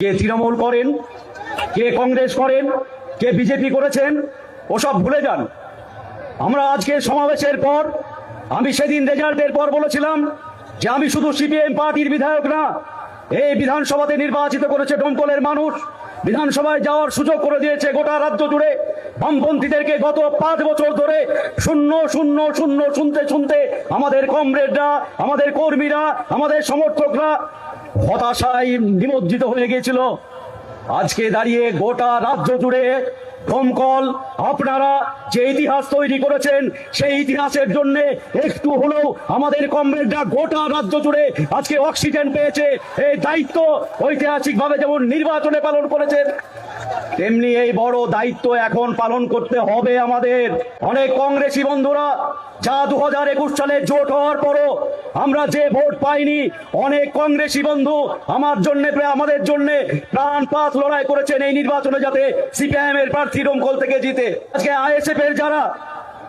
কে তৃণমূল করেন, কে কংগ্রেস করেন, কে বিজেপি করেছেন, ওসব ভুলে যান। আমরা আজকে সমাবেশের পর, আমি সেদিন রেজাল্টের পর বলেছিলাম যে আমি শুধু সিপিএম পার্টির বিধায়ক না, এই বিধানসভাতে নির্বাচিত করেছে দমকলের মানুষ, বিধানসভায় যাওয়ার সুযোগ করে দিয়েছে গোটা রাজ্য জুড়ে। বামপন্থীদেরকে গত 5 বছর ধরে শূন্য শূন্য শূন্য শুনতে শুনতে আমাদের কমরেডরা, আমাদের কর্মীরা, আমাদের সমর্থকরা হতাশায় নিমজ্জিত হয়ে গিয়েছিল। আজকে দাঁড়িয়ে গোটা রাজ্য জুড়ে দমকল আপনারা যে ইতিহাস তৈরি করেছেন, সেই ইতিহাসের জন্য একটু হলেও আমাদের কমরেডরা গোটা রাজ্য জুড়ে আজকে অক্সিজেন পেয়েছে। এই দায়িত্ব ঐতিহাসিকভাবে যেমন নির্বাচনে পালন করেছেন, তেমনি এই বড় দায়িত্ব এখন পালন করতে হবে আমাদের। অনেক কংগ্রেসী বন্ধুরা যা 2021 সালে জোট হওয়ার পরও আমরা যে ভোট পাইনি, অনেক কংগ্রেসী বন্ধু আমাদের জন্য প্রাণপাত লড়াই করেছেন এই নির্বাচনে যাতে সিপিআইএম এর প্রার্থী দমকল থেকে জিতে। আজকে আইএসএফ এর যারা,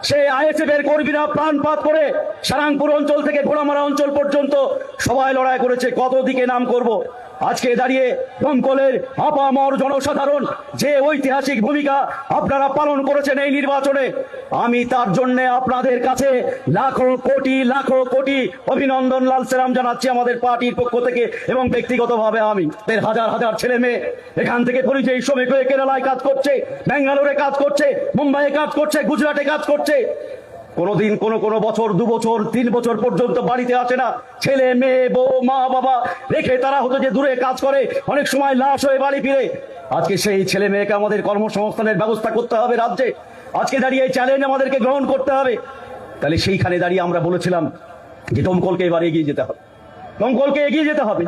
সেই আইএসএফ এর কর্মীরা প্রাণপাত করে সারাংপুর অঞ্চল থেকে ঘোড়ামারা অঞ্চল পর্যন্ত সবাই লড়াই করেছে। কত দিকে নাম করব। আজকে দাঁড়িয়ে দমকলের আপামর জনসাধারণ যে ঐতিহাসিক ভূমিকা আপনারা পালন করেছেন এই নির্বাচনে, আমি তার জন্য আপনাদের কাছে লাখো কোটি অভিনন্দন, লাল সালাম জানাচ্ছি আমাদের পার্টির পক্ষ থেকে এবং ব্যক্তিগতভাবে। আমি হাজার হাজার ছেলে মেয়ে এখান থেকে পরিযায়ী শ্রমিক হয়ে কেরালায় কাজ করছে, ব্যাঙ্গালোরে কাজ করছে, মুম্বাইয়ে কাজ করছে, গুজরাটে কাজ করছে। কোনোদিন কোনো বছর 2 বছর 3 বছর পর্যন্ত বাড়িতে আসে না। ছেলে মেয়ে বউ মা বাবা রেখে তারা হতো যে দূরে কাজ করে, অনেক সময় লাশ হয়ে বাড়ি ফিরে। আজকে সেই ছেলে মেয়েকে আমাদের কর্মসংস্থানের ব্যবস্থা করতে হবে রাজ্যে। আজকে দাঁড়িয়ে এই চ্যালেঞ্জ আমাদেরকে গ্রহণ করতে হবে। তাহলে সেইখানে দাঁড়িয়ে আমরা বলেছিলাম যে দমকলকে এবার এগিয়ে যেতে হবে, দমকলকে এগিয়ে যেতে হবে।